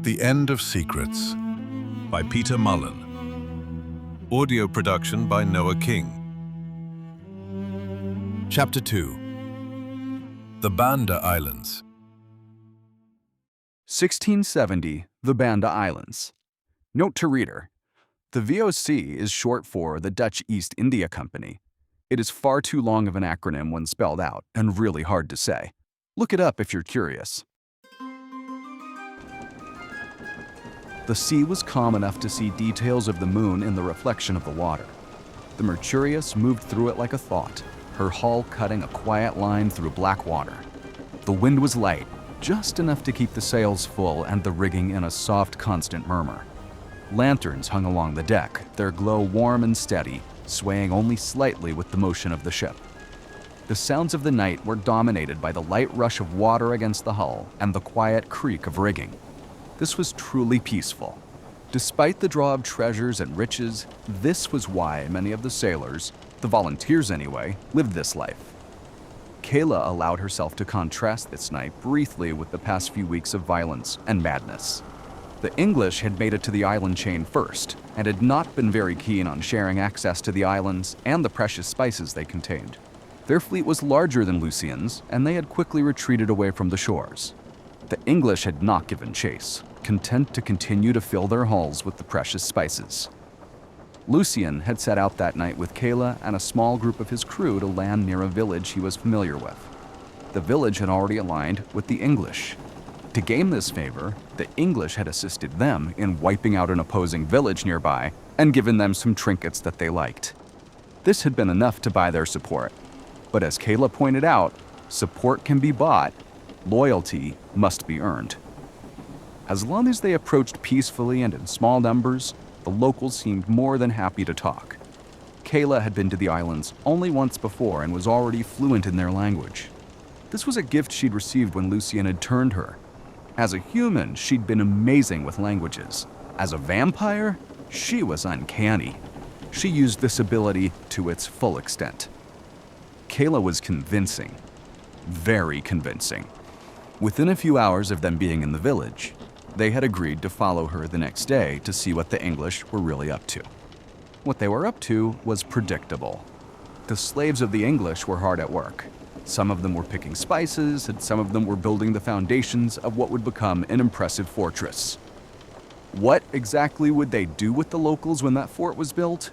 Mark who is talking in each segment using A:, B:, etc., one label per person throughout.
A: The End of Secrets by Peter Mullen. Audio production by Noah King. Chapter 2. The Banda Islands.
B: 1670, the Banda Islands. Note to reader: the VOC is short for the Dutch East India Company. It is far too long of an acronym when spelled out, and really hard to say. Look it up if you're curious. The sea was calm enough to see details of the moon in the reflection of the water. The Mercurius moved through it like a thought, her hull cutting a quiet line through black water. The wind was light, just enough to keep the sails full and the rigging in a soft, constant murmur. Lanterns hung along the deck, their glow warm and steady, swaying only slightly with the motion of the ship. The sounds of the night were dominated by the light rush of water against the hull and the quiet creak of rigging. This was truly peaceful. Despite the draw of treasures and riches, this was why many of the sailors, the volunteers anyway, lived this life. Kayla allowed herself to contrast this night briefly with the past few weeks of violence and madness. The English had made it to the island chain first, and had not been very keen on sharing access to the islands and the precious spices they contained. Their fleet was larger than Lucian's, and they had quickly retreated away from the shores. The English had not given chase, content to continue to fill their hulls with the precious spices. Lucian had set out that night with Kayla and a small group of his crew to land near a village he was familiar with. The village had already aligned with the English. To gain this favor, the English had assisted them in wiping out an opposing village nearby and given them some trinkets that they liked. This had been enough to buy their support. But as Kayla pointed out, support can be bought, loyalty must be earned. As long as they approached peacefully and in small numbers, the locals seemed more than happy to talk. Kayla had been to the islands only once before and was already fluent in their language. This was a gift she'd received when Lucian had turned her. As a human, she'd been amazing with languages. As a vampire, she was uncanny. She used this ability to its full extent. Kayla was convincing. Very convincing. Within a few hours of them being in the village, they had agreed to follow her the next day to see what the English were really up to. What they were up to was predictable. The slaves of the English were hard at work. Some of them were picking spices, and some of them were building the foundations of what would become an impressive fortress. What exactly would they do with the locals when that fort was built?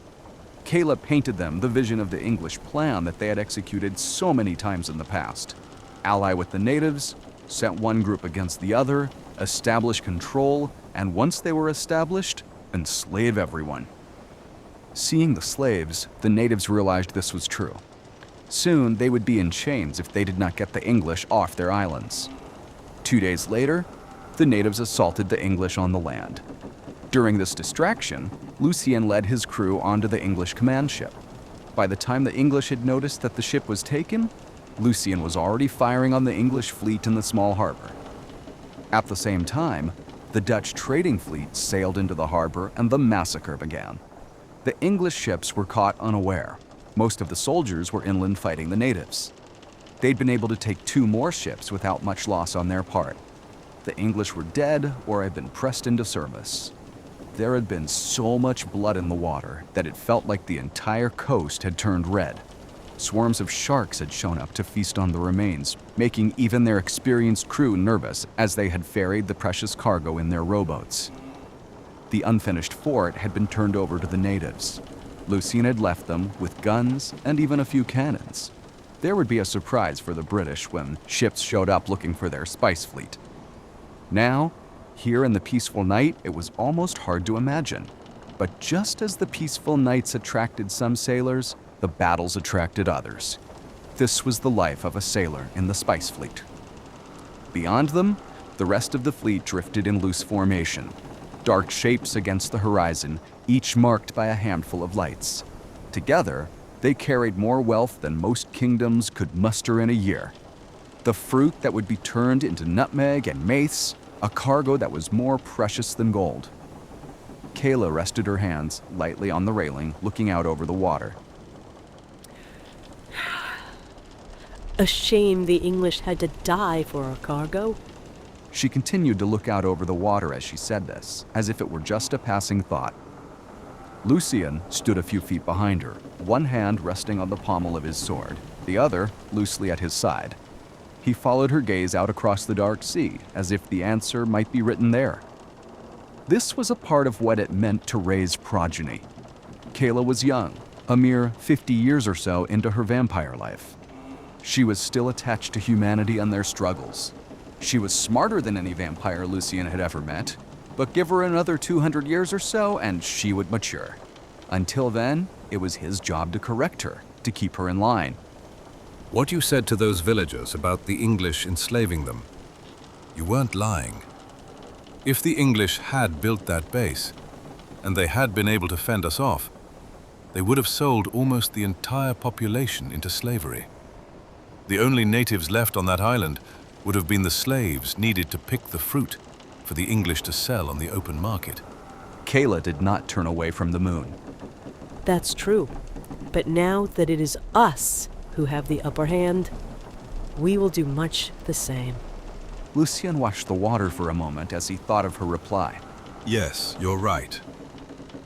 B: Kayla painted them the vision of the English plan that they had executed so many times in the past. Ally with the natives, sent one group against the other, establish control, and once they were established, enslave everyone. Seeing the slaves, the natives realized this was true. Soon, they would be in chains if they did not get the English off their islands. 2 days later, the natives assaulted the English on the land. During this distraction, Lucian led his crew onto the English command ship. By the time the English had noticed that the ship was taken, Lucian was already firing on the English fleet in the small harbor. At the same time, the Dutch trading fleet sailed into the harbor and the massacre began. The English ships were caught unaware. Most of the soldiers were inland fighting the natives. They'd been able to take 2 more ships without much loss on their part. The English were dead or had been pressed into service. There had been so much blood in the water that it felt like the entire coast had turned red. Swarms of sharks had shown up to feast on the remains, making even their experienced crew nervous as they had ferried the precious cargo in their rowboats. The unfinished fort had been turned over to the natives. Lucian had left them with guns and even a few cannons. There would be a surprise for the British when ships showed up looking for their spice fleet. Now, here in the peaceful night, it was almost hard to imagine. But just as the peaceful nights attracted some sailors, the battles attracted others. This was the life of a sailor in the spice fleet. Beyond them, the rest of the fleet drifted in loose formation, dark shapes against the horizon, each marked by a handful of lights. Together, they carried more wealth than most kingdoms could muster in a year. The fruit that would be turned into nutmeg and mace, a cargo that was more precious than gold. Kayla rested her hands lightly on the railing, looking out over the water.
C: A shame the English had to die for our cargo.
B: She continued to look out over the water as she said this, as if it were just a passing thought. Lucian stood a few feet behind her, one hand resting on the pommel of his sword, the other loosely at his side. He followed her gaze out across the dark sea, as if the answer might be written there. This was a part of what it meant to raise progeny. Kayla was young, a mere 50 years or so into her vampire life. She was still attached to humanity and their struggles. She was smarter than any vampire Lucian had ever met, but give her another 200 years or so and she would mature. Until then, it was his job to correct her, to keep her in line.
A: What you said to those villagers about the English enslaving them, you weren't lying. If the English had built that base, and they had been able to fend us off, they would have sold almost the entire population into slavery. The only natives left on that island would have been the slaves needed to pick the fruit for the English to sell on the open market.
B: Kayla did not turn away from the moon.
C: That's true. But now that it is us who have the upper hand, we will do much the same.
B: Lucian watched the water for a moment as he thought of her reply.
A: Yes, you're right.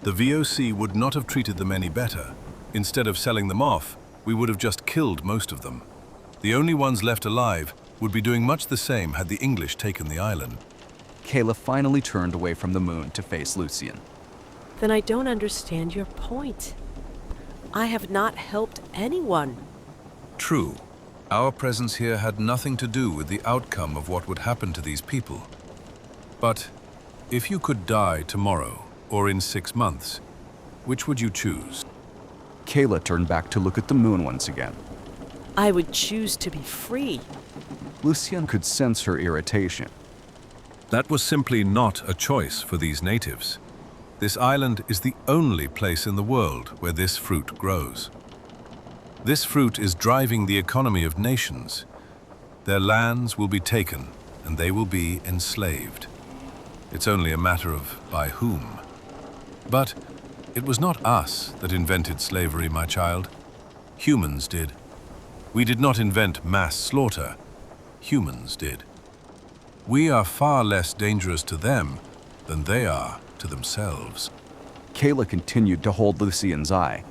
A: The VOC would not have treated them any better. Instead of selling them off, we would have just killed most of them. The only ones left alive would be doing much the same had the English taken the island.
B: Kayla finally turned away from the moon to face Lucian.
C: Then I don't understand your point. I have not helped anyone.
A: True. Our presence here had nothing to do with the outcome of what would happen to these people. But if you could die tomorrow or in 6 months, which would you choose?
B: Kayla turned back to look at the moon once again.
C: I would choose to be free.
B: Lucian could sense her irritation.
A: That was simply not a choice for these natives. This island is the only place in the world where this fruit grows. This fruit is driving the economy of nations. Their lands will be taken and they will be enslaved. It's only a matter of by whom. But it was not us that invented slavery, my child. Humans did. We did not invent mass slaughter. Humans did. We are far less dangerous to them than they are to themselves.
B: Kayla continued to hold Lucian's eye.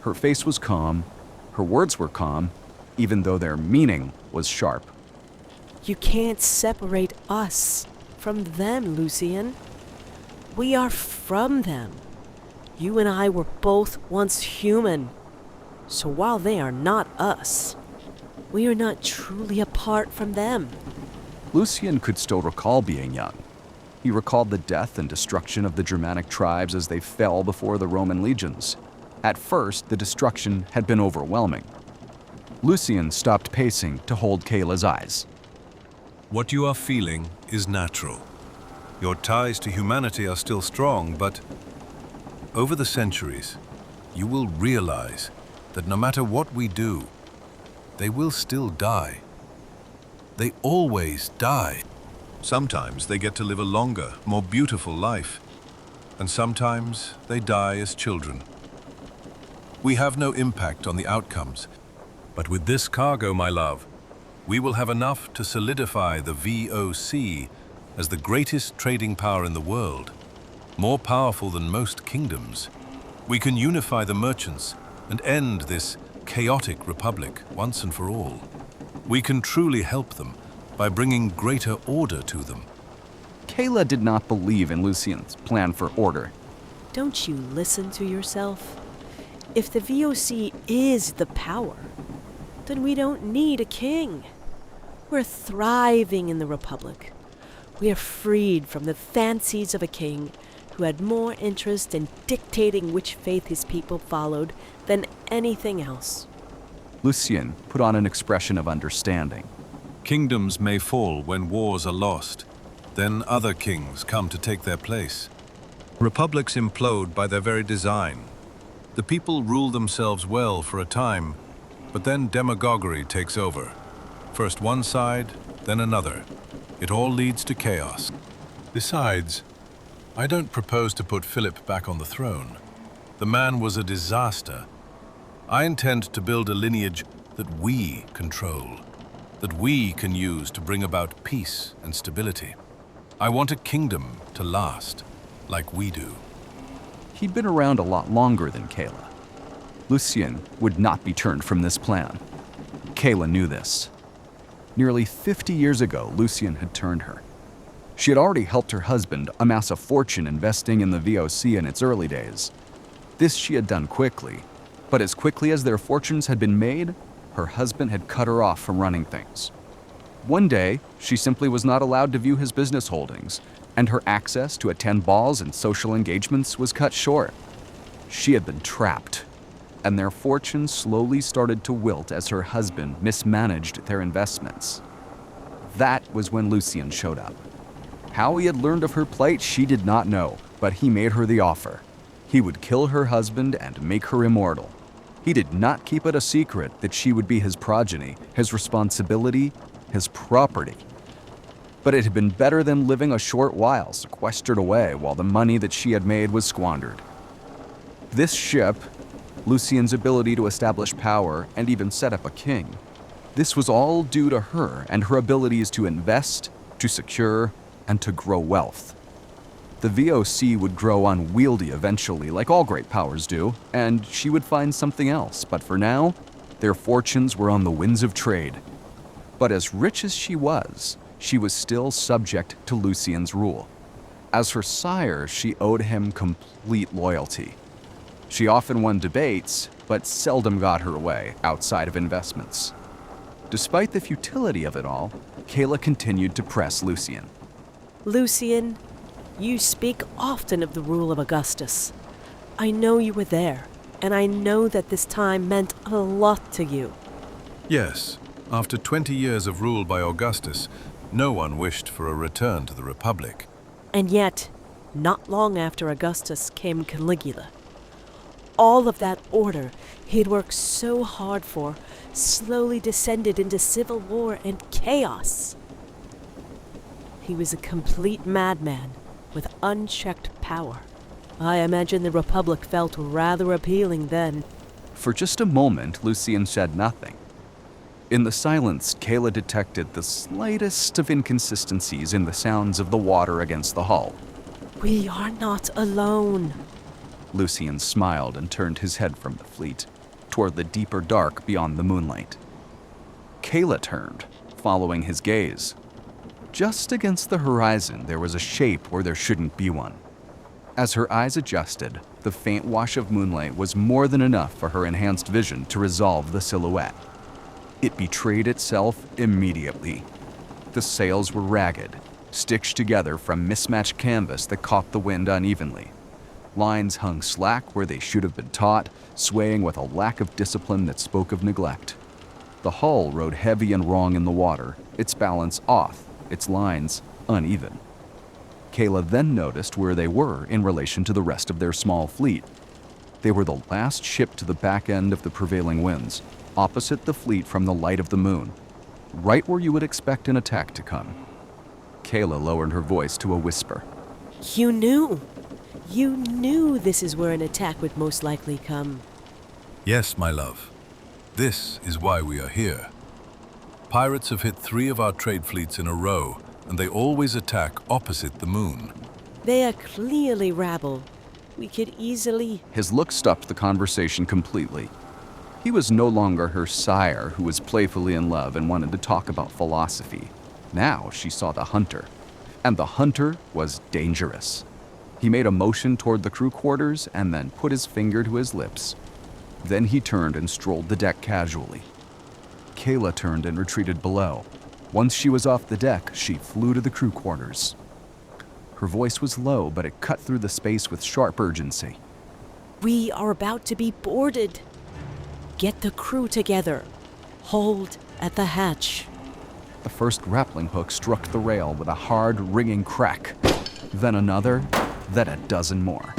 B: Her face was calm, her words were calm, even though their meaning was sharp.
C: You can't separate us from them, Lucian. We are from them. You and I were both once human. So while they are not us, we are not truly apart from them.
B: Lucian could still recall being young. He recalled the death and destruction of the Germanic tribes as they fell before the Roman legions. At first, the destruction had been overwhelming. Lucian stopped pacing to hold Kayla's eyes.
A: What you are feeling is natural. Your ties to humanity are still strong, but over the centuries, you will realize that no matter what we do, they will still die. They always die. Sometimes they get to live a longer, more beautiful life, and sometimes they die as children. We have no impact on the outcomes, but with this cargo, my love, we will have enough to solidify the VOC as the greatest trading power in the world, more powerful than most kingdoms. We can unify the merchants and end this chaotic republic once and for all. We can truly help them by bringing greater order to them.
B: Kayla did not believe in Lucian's plan for order.
C: Don't you listen to yourself? If the VOC is the power, then we don't need a king. We're thriving in the Republic. We are freed from the fancies of a king who had more interest in dictating which faith his people followed than anything else.
B: Lucian put on an expression of understanding.
A: Kingdoms may fall when wars are lost. Then other kings come to take their place. Republics implode by their very design. The people rule themselves well for a time, but then demagoguery takes over. First one side, then another. It all leads to chaos. Besides, I don't propose to put Philip back on the throne. The man was a disaster. I intend to build a lineage that we control. that we can use to bring about peace and stability. I want a kingdom to last, like we do.
B: He'd been around a lot longer than Kayla. Lucian would not be turned from this plan. Kayla knew this. Nearly 50 years ago, Lucian had turned her. She had already helped her husband amass a fortune investing in the VOC in its early days. This she had done quickly, but as quickly as their fortunes had been made, her husband had cut her off from running things. One day, she simply was not allowed to view his business holdings, and her access to attend balls and social engagements was cut short. She had been trapped, and their fortune slowly started to wilt as her husband mismanaged their investments. That was when Lucian showed up. How he had learned of her plight, she did not know, but he made her the offer. He would kill her husband and make her immortal. He did not keep it a secret that she would be his progeny, his responsibility, his property. But it had been better than living a short while sequestered away while the money that she had made was squandered. This ship, Lucian's ability to establish power and even set up a king, this was all due to her and her abilities to invest, to secure, and to grow wealth. The VOC would grow unwieldy eventually, like all great powers do, and she would find something else, but for now, their fortunes were on the winds of trade. But as rich as she was still subject to Lucian's rule. As her sire, she owed him complete loyalty. She often won debates, but seldom got her way outside of investments. Despite the futility of it all, Kayla continued to press Lucian.
C: Lucian, you speak often of the rule of Augustus. I know you were there, and I know that this time meant a lot to you.
A: Yes, after 20 years of rule by Augustus, no one wished for a return to the Republic.
C: And yet, not long after Augustus came Caligula. All of that order he'd worked so hard for slowly descended into civil war and chaos. He was a complete madman with unchecked power. I imagine the Republic felt rather appealing then.
B: For just a moment, Lucian said nothing. In the silence, Kayla detected the slightest of inconsistencies in the sounds of the water against the hull.
C: We are not alone.
B: Lucian smiled and turned his head from the fleet, toward the deeper dark beyond the moonlight. Kayla turned, following his gaze. Just against the horizon, there was a shape where there shouldn't be one. As her eyes adjusted, the faint wash of moonlight was more than enough for her enhanced vision to resolve the silhouette. It betrayed itself immediately. The sails were ragged, stitched together from mismatched canvas that caught the wind unevenly. Lines hung slack where they should have been taut, swaying with a lack of discipline that spoke of neglect. The hull rode heavy and wrong in the water, its balance off, its lines uneven. Kayla then noticed where they were in relation to the rest of their small fleet. They were the last ship to the back end of the prevailing winds, opposite the fleet from the light of the moon, right where you would expect an attack to come. Kayla lowered her voice to a whisper.
C: You knew. You knew this is where an attack would most likely come.
A: Yes, my love. This is why we are here. Pirates have hit 3 of our trade fleets in a row, and they always attack opposite the moon.
C: They are clearly rabble. We could easily...
B: His look stopped the conversation completely. He was no longer her sire who was playfully in love and wanted to talk about philosophy. Now she saw the hunter, and the hunter was dangerous. He made a motion toward the crew quarters and then put his finger to his lips. Then he turned and strolled the deck casually. Kayla turned and retreated below. Once she was off the deck, she flew to the crew quarters. Her voice was low, but it cut through the space with sharp urgency.
C: We are about to be boarded. Get the crew together. Hold at the hatch.
B: The first grappling hook struck the rail with a hard, ringing crack. Then another, then a dozen more.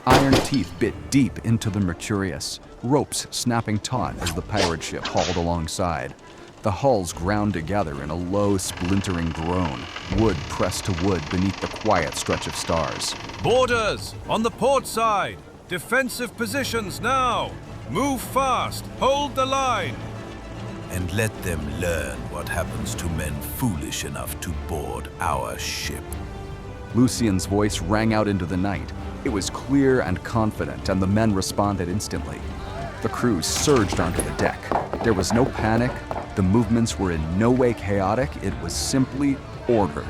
B: Iron teeth bit deep into the Mercurius, ropes snapping taut as the pirate ship hauled alongside. The hulls ground together in a low, splintering groan, wood pressed to wood beneath the quiet stretch of stars.
A: Boarders! On the port side! Defensive positions now! Move fast! Hold the line! and let them learn what happens to men foolish enough to board our ship.
B: Lucian's voice rang out into the night. It was clear and confident, and the men responded instantly. The crew surged onto the deck. There was no panic. The movements were in no way chaotic. It was simply order.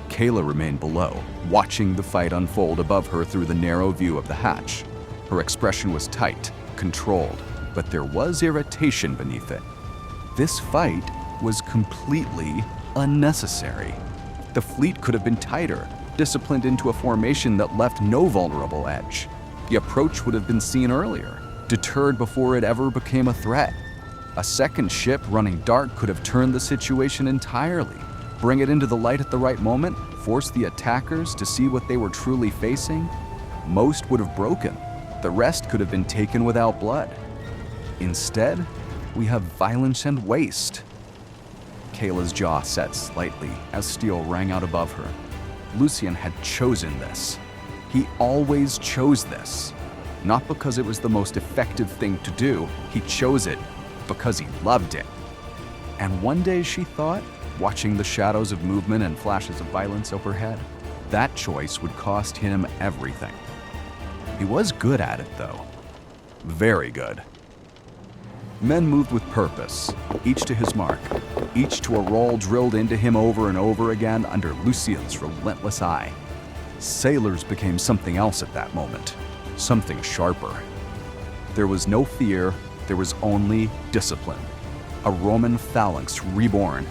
B: Kayla remained below, watching the fight unfold above her through the narrow view of the hatch. Her expression was tight, controlled, but there was irritation beneath it. This fight was completely unnecessary. The fleet could have been tighter, disciplined into a formation that left no vulnerable edge. The approach would have been seen earlier, deterred before it ever became a threat. A second ship running dark could have turned the situation entirely, bring it into the light at the right moment, force the attackers to see what they were truly facing. Most would have broken. The rest could have been taken without blood. Instead, we have violence and waste. Kayla's jaw set slightly as steel rang out above her. Lucian had chosen this. He always chose this. Not because it was the most effective thing to do, he chose it because he loved it. And one day, she thought, watching the shadows of movement and flashes of violence overhead, that choice would cost him everything. He was good at it, though. Very good. Men moved with purpose, each to his mark, each to a role drilled into him over and over again under Lucian's relentless eye. Sailors became something else at that moment, something sharper. There was no fear, there was only discipline. A Roman phalanx reborn.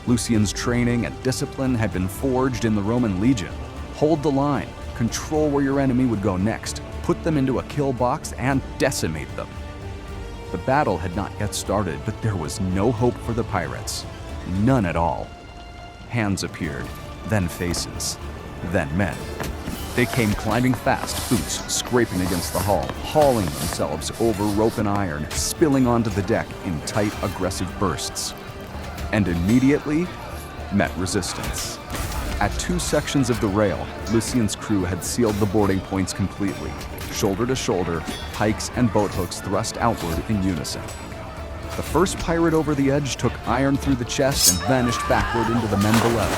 B: Lucian's training and discipline had been forged in the Roman legion. Hold the line, control where your enemy would go next, put them into a kill box, and decimate them. The battle had not yet started, but there was no hope for the pirates. None at all. Hands appeared, then faces, then men. They came climbing fast, boots scraping against the hull, hauling themselves over rope and iron, spilling onto the deck in tight, aggressive bursts. And immediately met resistance. At 2 sections of the rail, Lucian's crew had sealed the boarding points completely. Shoulder to shoulder, pikes and boat hooks thrust outward in unison. The first pirate over the edge took iron through the chest and vanished backward into the men below.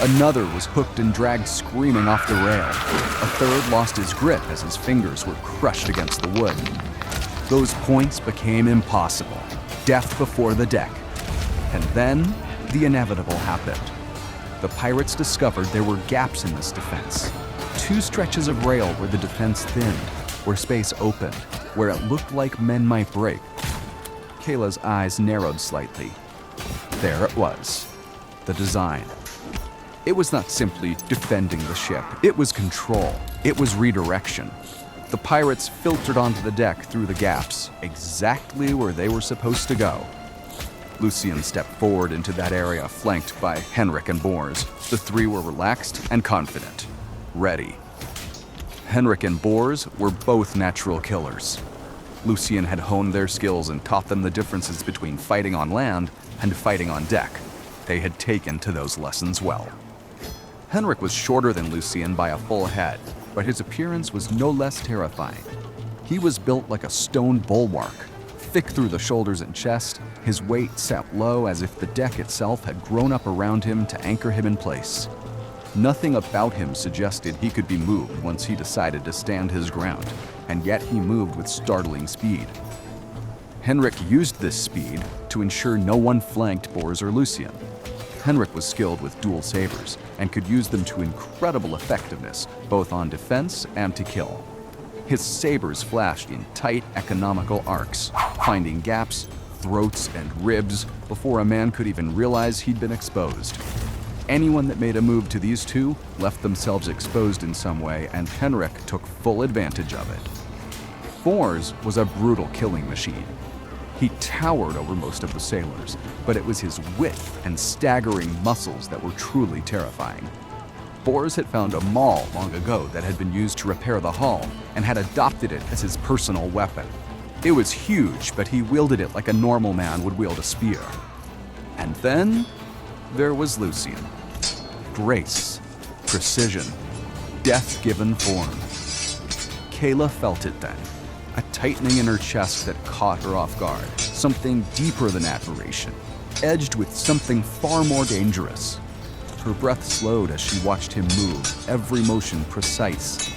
B: Another was hooked and dragged screaming off the rail. A third lost his grip as his fingers were crushed against the wood. Those points became impossible. Death before the deck. And then, the inevitable happened. The pirates discovered there were gaps in this defense. 2 stretches of rail where the defense thinned, where space opened, where it looked like men might break. Kayla's eyes narrowed slightly. There it was. The design. It was not simply defending the ship. It was control. It was redirection. The pirates filtered onto the deck through the gaps, exactly where they were supposed to go. Lucian stepped forward into that area, flanked by Henrik and Bors. The 3 were relaxed and confident. Ready. Henrik and Bors were both natural killers. Lucian had honed their skills and taught them the differences between fighting on land and fighting on deck. They had taken to those lessons well. Henrik was shorter than Lucian by a full head, but his appearance was no less terrifying. He was built like a stone bulwark, thick through the shoulders and chest, his weight sat low as if the deck itself had grown up around him to anchor him in place. Nothing about him suggested he could be moved once he decided to stand his ground, and yet he moved with startling speed. Henrik used this speed to ensure no one flanked Bors or Lucian. Henrik was skilled with dual sabers and could use them to incredible effectiveness, both on defense and to kill. His sabers flashed in tight, economical arcs, finding gaps, throats, and ribs before a man could even realize he'd been exposed. Anyone that made a move to these 2 left themselves exposed in some way, and Henrik took full advantage of it. Bors was a brutal killing machine. He towered over most of the sailors, but it was his width and staggering muscles that were truly terrifying. Bors had found a maul long ago that had been used to repair the hull and had adopted it as his personal weapon. It was huge, but he wielded it like a normal man would wield a spear. And then there was Lucian. Grace, precision, death-given form. Kayla felt it then. a tightening in her chest that caught her off guard, something deeper than admiration, edged with something far more dangerous. Her breath slowed as she watched him move, every motion precise,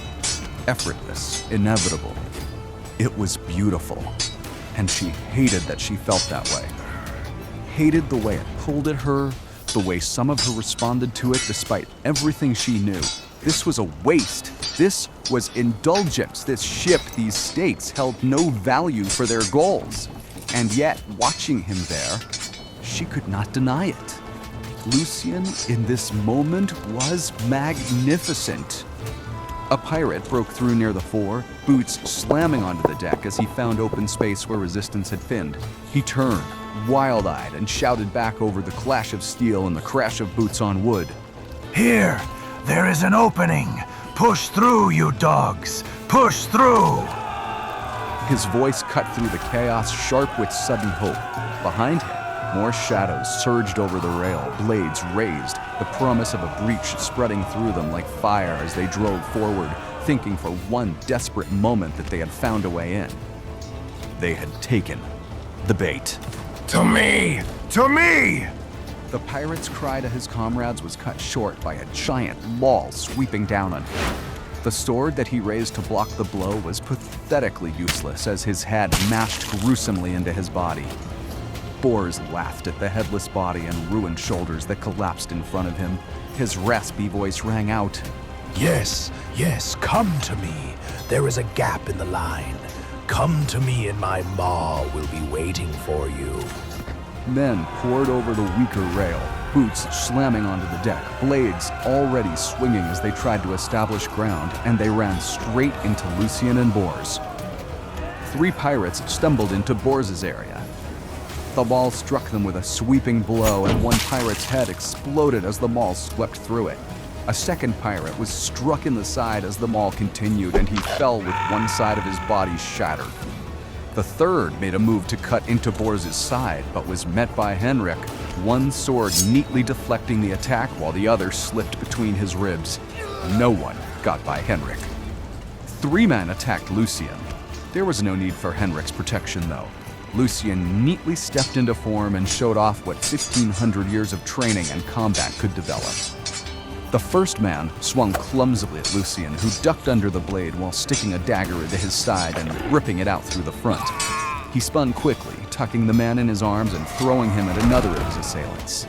B: effortless, inevitable. It was beautiful, and she hated that she felt that way. Hated the way it pulled at her, the way some of her responded to it despite everything she knew. This was a waste. This was indulgence. This ship, these states, held no value for their goals. And yet, watching him there, she could not deny it. Lucian, in this moment, was magnificent. A pirate broke through near the fore, boots slamming onto the deck as he found open space where resistance had thinned. He turned, wild-eyed, and shouted back over the clash of steel and the crash of boots on wood.
D: Here, there is an opening. Push through, you dogs. Push through.
B: His voice cut through the chaos, sharp with sudden hope. Behind him, more shadows surged over the rail, blades raised, the promise of a breach spreading through them like fire as they drove forward, thinking for one desperate moment that they had found a way in. They had taken the bait.
D: To me! To me!
B: The pirate's cry to his comrades was cut short by a giant maul sweeping down on him. The sword that he raised to block the blow was pathetically useless as his head mashed gruesomely into his body. Bors laughed at the headless body and ruined shoulders that collapsed in front of him. His raspy voice rang out.
D: Yes, yes, come to me. There is a gap in the line. Come to me and my maw will be waiting for you.
B: Men poured over the weaker rail, boots slamming onto the deck, blades already swinging as they tried to establish ground, and they ran straight into Lucian and Bors. 3 pirates stumbled into Bors's area. The maul struck them with a sweeping blow, and one pirate's head exploded as the maul swept through it. A second pirate was struck in the side as the maul continued, and he fell with one side of his body shattered. The third made a move to cut into Bors's side, but was met by Henrik, one sword neatly deflecting the attack while the other slipped between his ribs. No one got by Henrik. 3 men attacked Lucian. There was no need for Henrik's protection, though. Lucian neatly stepped into form and showed off what 1,500 years of training and combat could develop. The first man swung clumsily at Lucian, who ducked under the blade while sticking a dagger into his side and ripping it out through the front. He spun quickly, tucking the man in his arms and throwing him at another of his assailants.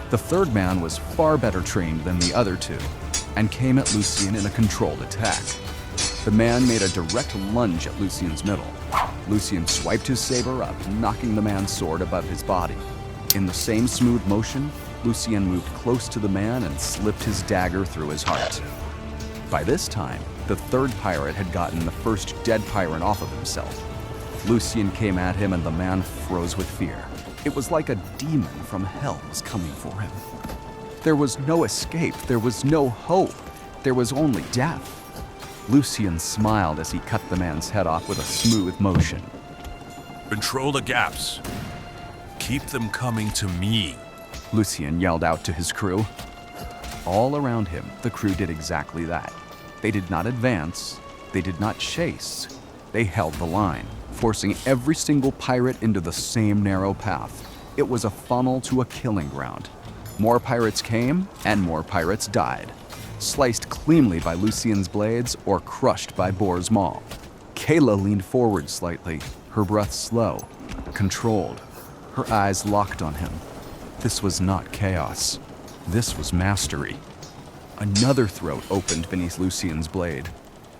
B: The third man was far better trained than the other 2, and came at Lucian in a controlled attack. The man made a direct lunge at Lucian's middle. Lucian swiped his saber up, knocking the man's sword above his body. In the same smooth motion, Lucian moved close to the man and slipped his dagger through his heart. By this time, the third pirate had gotten the first dead pirate off of himself. Lucian came at him and the man froze with fear. It was like a demon from hell was coming for him. There was no escape, there was no hope, there was only death. Lucian smiled as he cut the man's head off with a smooth motion.
A: Control the gaps. Keep them coming to me.
B: Lucian yelled out to his crew. All around him, the crew did exactly that. They did not advance, they did not chase. They held the line, forcing every single pirate into the same narrow path. It was a funnel to a killing ground. More pirates came, and more pirates died, sliced cleanly by Lucian's blades or crushed by Bors' maul. Kayla leaned forward slightly, her breath slow, controlled, her eyes locked on him. This was not chaos. This was mastery. Another throat opened beneath Lucian's blade.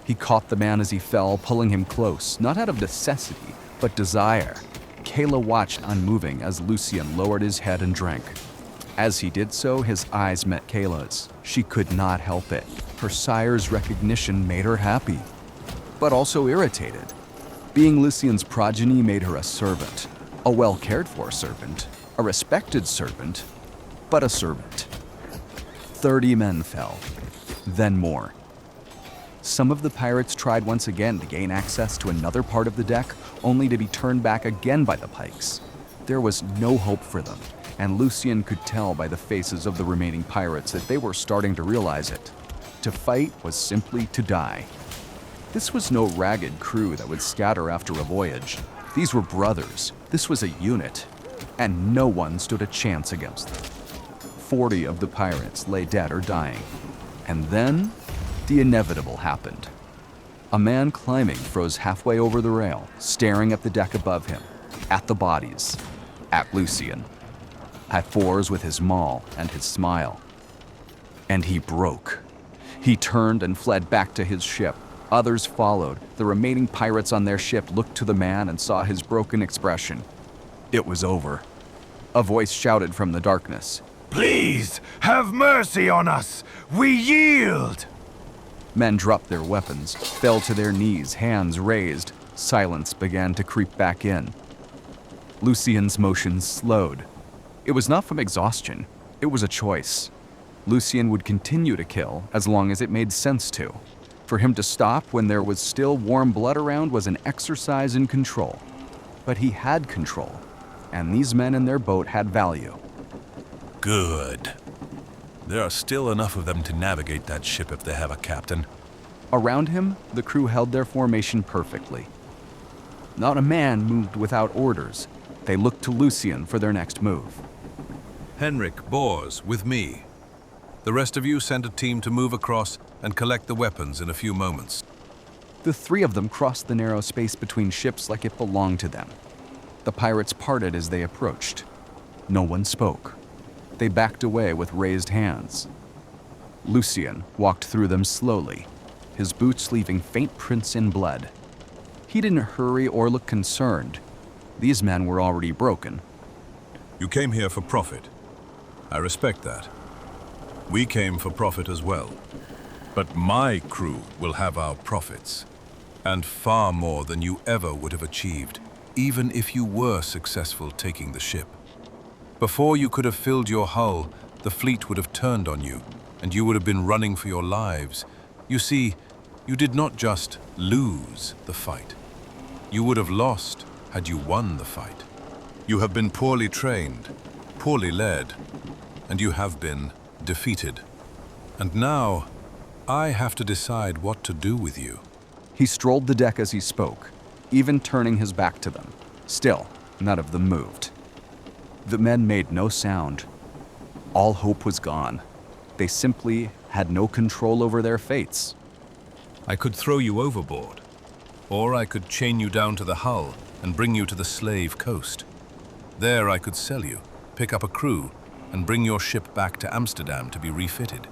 B: He caught the man as he fell, pulling him close, not out of necessity, but desire. Kayla watched unmoving as Lucian lowered his head and drank. As he did so, his eyes met Kayla's. She could not help it. Her sire's recognition made her happy, but also irritated. Being Lucian's progeny made her a servant, a well-cared-for servant, a respected servant, but a servant. 30 men fell, then more. Some of the pirates tried once again to gain access to another part of the deck, only to be turned back again by the pikes. There was no hope for them, and Lucian could tell by the faces of the remaining pirates that they were starting to realize it. To fight was simply to die. This was no ragged crew that would scatter after a voyage. These were brothers. This was a unit, and no one stood a chance against them. 40 of the pirates lay dead or dying. And then, the inevitable happened. A man climbing froze halfway over the rail, staring at the deck above him, at the bodies, at Lucian, at fours with his maul and his smile. And he broke. He turned and fled back to his ship. Others followed. The remaining pirates on their ship looked to the man and saw his broken expression. It was over. A voice shouted from the darkness.
D: Please, have mercy on us! We yield!
B: Men dropped their weapons, fell to their knees, hands raised. Silence began to creep back in. Lucian's motions slowed. It was not from exhaustion. It was a choice. Lucian would continue to kill as long as it made sense to. For him to stop when there was still warm blood around was an exercise in control. But he had control, and these men in their boat had value.
A: Good. There are still enough of them to navigate that ship if they have a captain.
B: Around him, the crew held their formation perfectly. Not a man moved without orders. They looked to Lucian for their next move.
A: Henrik, Bors, with me. The rest of you send a team to move across and collect the weapons in a few moments.
B: The three of them crossed the narrow space between ships like it belonged to them. The pirates parted as they approached. No one spoke. They backed away with raised hands. Lucian walked through them slowly, his boots leaving faint prints in blood. He didn't hurry or look concerned. These men were already broken.
A: You came here for profit. I respect that. We came for profit as well. But my crew will have our profits, and far more than you ever would have achieved, even if you were successful taking the ship. Before you could have filled your hull, the fleet would have turned on you, and you would have been running for your lives. You see, you did not just lose the fight. You would have lost had you won the fight. You have been poorly trained, poorly led, and you have been defeated. And now, I have to decide what to do with you.
B: He strolled the deck as he spoke, even turning his back to them. Still, none of them moved. The men made no sound. All hope was gone. They simply had no control over their fates.
A: I could throw you overboard, or I could chain you down to the hull and bring you to the Slave Coast. There I could sell you, pick up a crew, and bring your ship back to Amsterdam to be refitted.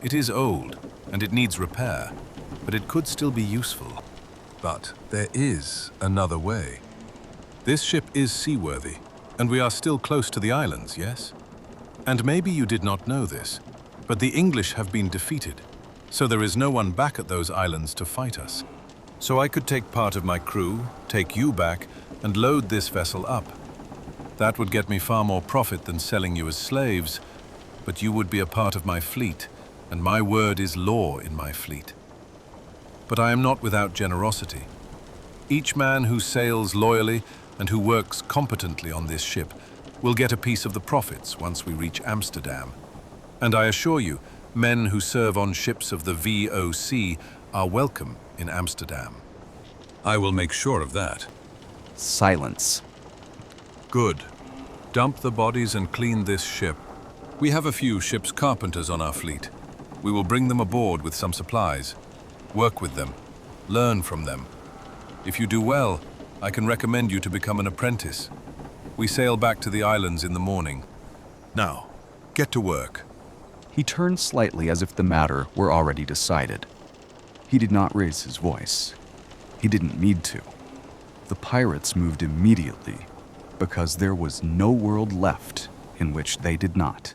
A: It is old, and it needs repair, but it could still be useful. But there is another way. This ship is seaworthy, and we are still close to the islands, yes? And maybe you did not know this, but the English have been defeated, so there is no one back at those islands to fight us. So I could take part of my crew, take you back, and load this vessel up. That would get me far more profit than selling you as slaves, but you would be a part of my fleet, and my word is law in my fleet. But I am not without generosity. Each man who sails loyally and who works competently on this ship will get a piece of the profits once we reach Amsterdam. And I assure you, men who serve on ships of the VOC are welcome in Amsterdam. I will make sure of that.
B: Silence.
A: Good. Dump the bodies and clean this ship. We have a few ship's carpenters on our fleet. We will bring them aboard with some supplies. Work with them. Learn from them. If you do well, I can recommend you to become an apprentice. We sail back to the islands in the morning. Now, get to work.
B: He turned slightly as if the matter were already decided. He did not raise his voice. He didn't need to. The pirates moved immediately, because there was no world left in which they did not.